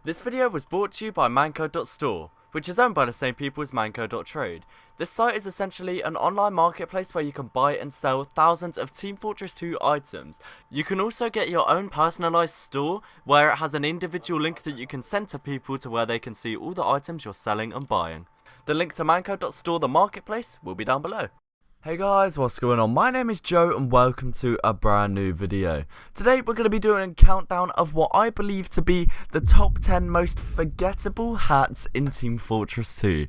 This video was brought to you by Manco.store, which is owned by the same people as Manco.trade. This site is essentially an online marketplace where you can buy and sell thousands of Team Fortress 2 items. You can also get your own personalized store where it has an individual link that you can send to people to where they can see all the items you're selling and buying. The link to Manco.store, the marketplace, will be down below. Hey guys, what's going on? My name is Joe and welcome to a brand new video. Today we're going to be doing a countdown of what I believe to be the top 10 most forgettable hats in Team Fortress 2.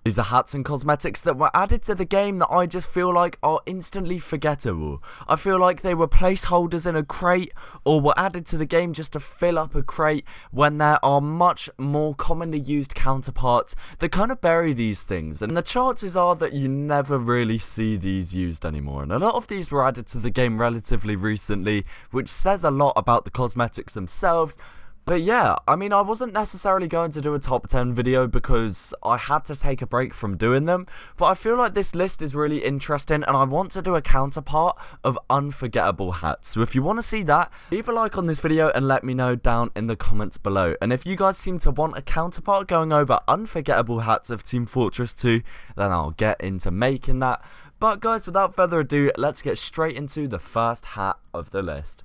These are hats and cosmetics that were added to the game that I just feel like are instantly forgettable. I feel like they were placeholders in a crate or were added to the game just to fill up a crate when there are much more commonly used counterparts that kind of bury these things. And the chances are that you never really see these used anymore. And a lot of these were added to the game relatively recently, which says a lot about the cosmetics themselves. But yeah, I mean, I wasn't necessarily going to do a top 10 video because I had to take a break from doing them, but I feel like this list is really interesting and I want to do a counterpart of unforgettable hats. So if you want to see that, leave a like on this video and let me know down in the comments below. And if you guys seem to want a counterpart going over unforgettable hats of Team Fortress 2, then I'll get into making that. But guys, without further ado, let's get straight into the first hat of the list.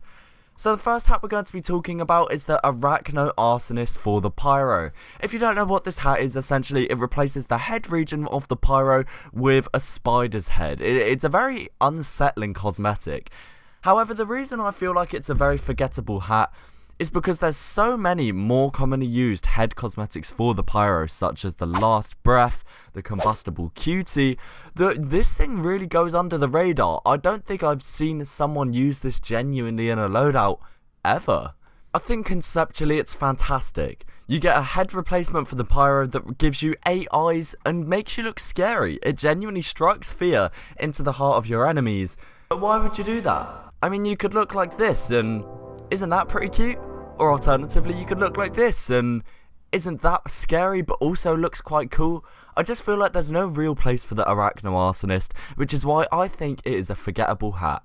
So the first hat we're going to be talking about is the Arachno-arsonist for the Pyro. If you don't know what this hat is, essentially it replaces the head region of the Pyro with a spider's head. It's a very unsettling cosmetic. However, the reason I feel like it's a very forgettable hat is because there's so many more commonly used head cosmetics for the Pyro, such as the Last Breath, the Combustible Cutie, that this thing really goes under the radar. I don't think I've seen someone use this genuinely in a loadout, ever. I think conceptually it's fantastic. You get a head replacement for the Pyro that gives you 8 eyes and makes you look scary. It genuinely strikes fear into the heart of your enemies. But why would you do that? I mean, you could look like this and isn't that pretty cute? Or alternatively, you could look like this and isn't that scary but also looks quite cool? I just feel like there's no real place for the Arachno-arsonist, which is why I think it is a forgettable hat.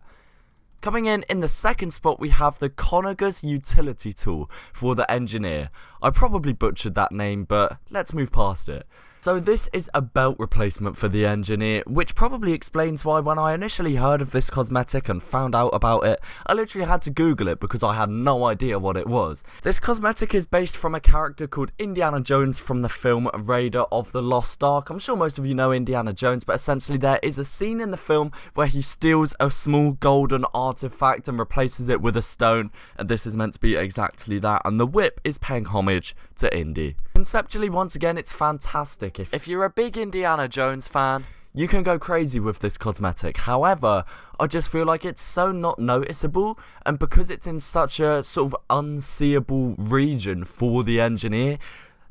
Coming in the second spot, we have the Conagher's utility tool for the engineer. I probably butchered that name, but let's move past it. So this is a belt replacement for the engineer, which probably explains why when I initially heard of this cosmetic and found out about it, I literally had to Google it because I had no idea what it was. This cosmetic is based from a character called Indiana Jones from the film Raider of the Lost Ark. I'm sure most of you know Indiana Jones, but essentially there is a scene in the film where he steals a small golden artifact and replaces it with a stone, and this is meant to be exactly that, and the whip is paying homage to Indy. Conceptually, once again, it's fantastic. If you're a big Indiana Jones fan, you can go crazy with this cosmetic. However, I just feel like it's so not noticeable, and because it's in such a sort of unseeable region for the engineer,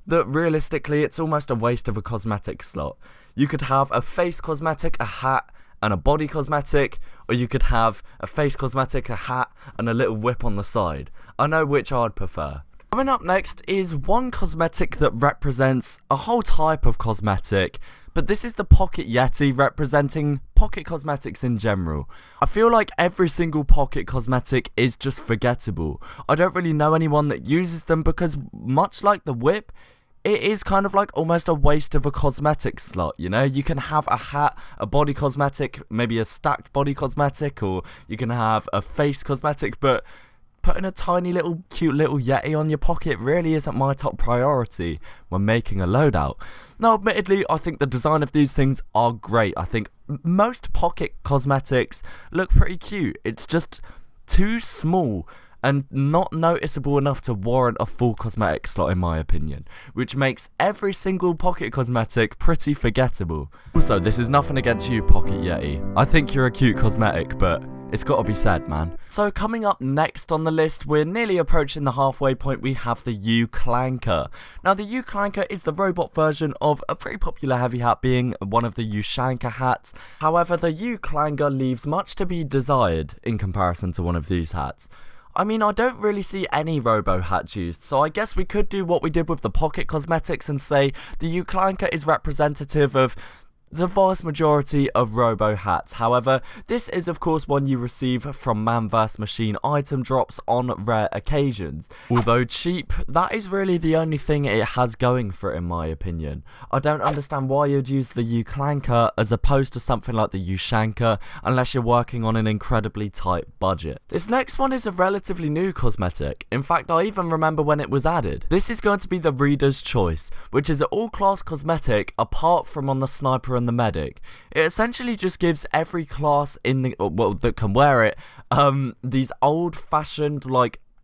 that realistically it's almost a waste of a cosmetic slot. You could have a face cosmetic, a hat, and a body cosmetic, or you could have a face cosmetic, a hat, and a little whip on the side. I know which I'd prefer. Coming up next is one cosmetic that represents a whole type of cosmetic, but this is the Pocket Yeti, representing pocket cosmetics in general. I feel like every single pocket cosmetic is just forgettable. I don't really know anyone that uses them because, much like the whip, it is kind of like almost a waste of a cosmetic slot, you know? You can have a hat, a body cosmetic, maybe a stacked body cosmetic, or you can have a face cosmetic, but putting a tiny little cute little Yeti on your pocket really isn't my top priority when making a loadout. Now, admittedly, I think the design of these things are great. I think most pocket cosmetics look pretty cute. It's just too small and not noticeable enough to warrant a full cosmetic slot in my opinion, which makes every single pocket cosmetic pretty forgettable. Also, this is nothing against you, Pocket Yeti. I think you're a cute cosmetic, but it's gotta be said, man. So coming up next on the list, we're nearly approaching the halfway point, we have the U-clanker. Now the U-clanker is the robot version of a pretty popular heavy hat being one of the U-shanker hats. However, the U-clanker leaves much to be desired in comparison to one of these hats. I mean, I don't really see any robo hats used, so I guess we could do what we did with the pocket cosmetics and say the U-clanker is representative of the vast majority of robo hats. However, this is of course one you receive from man vs machine item drops on rare occasions. Although cheap, that is really the only thing it has going for it in my opinion. I don't understand why you'd use the U-clanker as opposed to something like the U-shanker unless you're working on an incredibly tight budget. This next one is a relatively new cosmetic. In fact, I even remember when it was added. This is going to be the Reader's Choice, which is an all-class cosmetic apart from on the sniper and the medic. It essentially just gives every class in the that can wear it these old-fashioned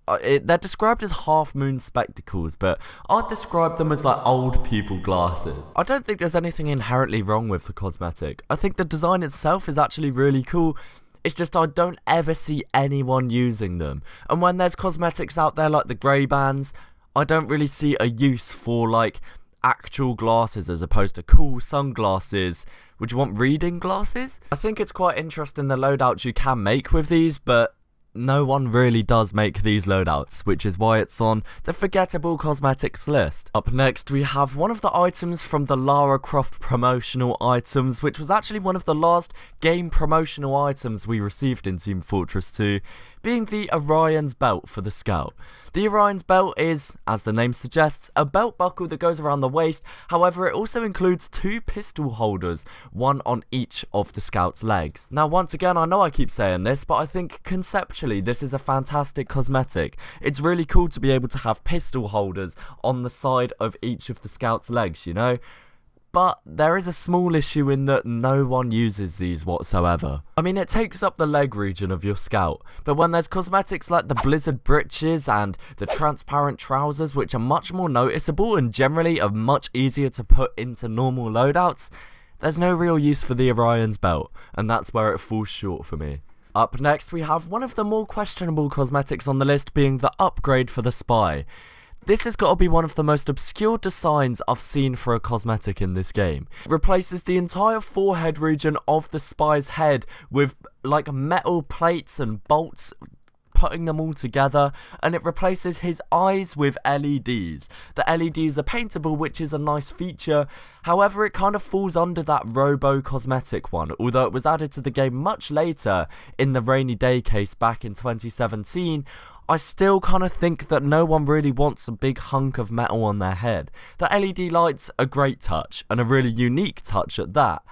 they're described as half-moon spectacles, but I'd describe them as like old people glasses. I don't think there's anything inherently wrong with the cosmetic. I think the design itself is actually really cool. It's just I don't ever see anyone using them. And when there's cosmetics out there like the grey bands, I don't really see a use for like actual glasses as opposed to cool sunglasses. Would you want reading glasses? I think it's quite interesting the loadouts you can make with these, but no one really does make these loadouts, which is why it's on the forgettable cosmetics list. Up next, we have one of the items from the Lara Croft promotional items, which was actually one of the last game promotional items we received in Team Fortress 2, being the Orion's belt for the Scout. The Orion's belt is, as the name suggests, a belt buckle that goes around the waist. However, it also includes 2 pistol holders, one on each of the Scout's legs. Now, once again, I know I keep saying this, but I think conceptually this is a fantastic cosmetic. It's really cool to be able to have pistol holders on the side of each of the Scout's legs, you know? But there is a small issue in that no one uses these whatsoever. I mean, it takes up the leg region of your Scout, but when there's cosmetics like the Blizzard breeches and the transparent trousers, which are much more noticeable and generally are much easier to put into normal loadouts, there's no real use for the Orion's belt, and that's where it falls short for me. Up next, we have one of the more questionable cosmetics on the list, being the upgrade for the Spy. This has got to be one of the most obscure designs I've seen for a cosmetic in this game. It replaces the entire forehead region of the Spy's head with like metal plates and bolts, putting them all together, and it replaces his eyes with LEDs. The LEDs are paintable, which is a nice feature. However, it kind of falls under that robo cosmetic one, although it was added to the game much later in the Rainy Day case back in 2017. I still kind of think that no one really wants a big hunk of metal on their head. The LED lights are a great touch, and a really unique touch at that.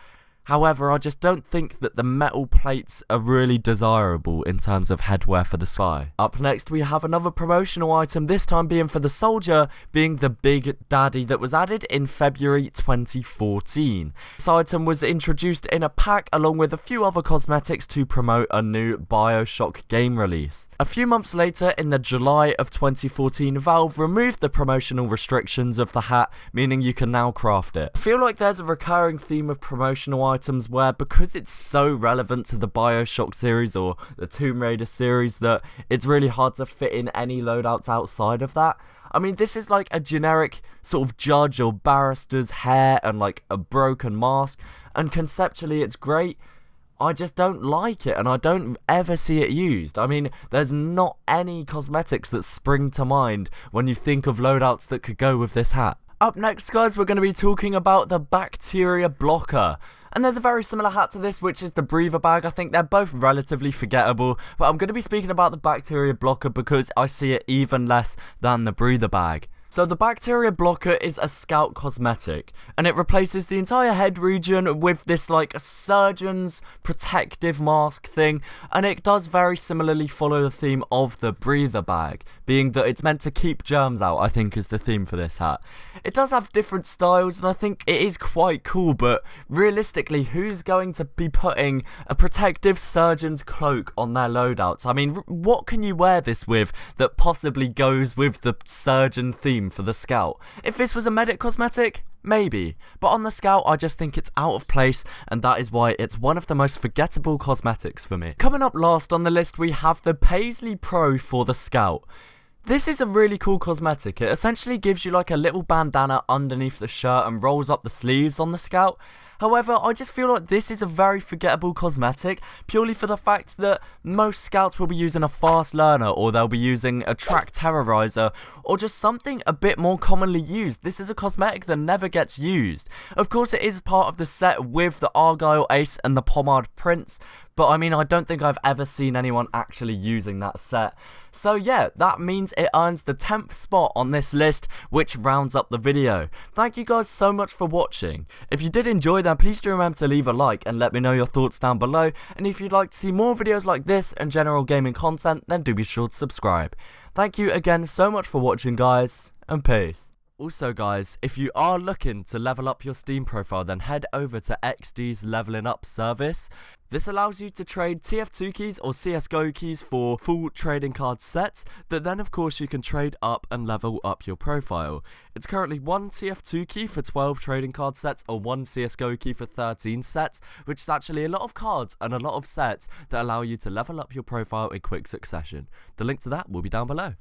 However, I just don't think that the metal plates are really desirable in terms of headwear for the Spy. Up next, we have another promotional item, this time being for the Soldier, being the Big Daddy that was added in February 2014. This item was introduced in a pack along with a few other cosmetics to promote a new BioShock game release. A few months later, in the July of 2014, Valve removed the promotional restrictions of the hat, meaning you can now craft it. I feel like there's a recurring theme of promotional items where, because it's so relevant to the BioShock series or the Tomb Raider series, that it's really hard to fit in any loadouts outside of that. I mean, this is like a generic sort of judge or barrister's hair and like a broken mask, and conceptually it's great. I just don't like it, and I don't ever see it used. I mean, there's not any cosmetics that spring to mind when you think of loadouts that could go with this hat. Up next, guys, we're going to be talking about the Bacteria Blocker. And there's a very similar hat to this, which is the Breather Bag. I think they're both relatively forgettable, but I'm going to be speaking about the Bacteria Blocker because I see it even less than the Breather Bag. So the Bacteria Blocker is a Scout cosmetic, and it replaces the entire head region with this like surgeon's protective mask thing, and it does very similarly follow the theme of the Breather Bag, being that it's meant to keep germs out, I think is the theme for this hat. It does have different styles, and I think it is quite cool, but realistically, who's going to be putting a protective surgeon's cloak on their loadouts? I mean, what can you wear this with that possibly goes with the surgeon theme for the Scout? If this was a medic cosmetic, maybe, but on the Scout I just think it's out of place, and that is why it's one of the most forgettable cosmetics for me. Coming up last on the list, we have the Paisley Pro for the Scout. This is a really cool cosmetic. It essentially gives you like a little bandana underneath the shirt and rolls up the sleeves on the scout. However, I just feel like this is a very forgettable cosmetic, purely for the fact that most scouts will be using a fast learner, or they'll be using a track terrorizer, or just something a bit more commonly used. This is a cosmetic that never gets used. Of course, it is part of the set with the Argyle Ace and the Pomade Prince, but I mean, I don't think I've ever seen anyone actually using that set. So yeah, that means it earns the 10th spot on this list, which rounds up the video. Thank you guys so much for watching. If you did enjoy, then please do remember to leave a like and let me know your thoughts down below. And if you'd like to see more videos like this and general gaming content, then do be sure to subscribe. Thank you again so much for watching, guys, and peace. Also guys, if you are looking to level up your Steam profile, then head over to XD's Leveling Up service. This allows you to trade TF2 keys or CSGO keys for full trading card sets that then of course you can trade up and level up your profile. It's currently 1 TF2 key for 12 trading card sets or 1 CSGO key for 13 sets, which is actually a lot of cards and a lot of sets that allow you to level up your profile in quick succession. The link to that will be down below.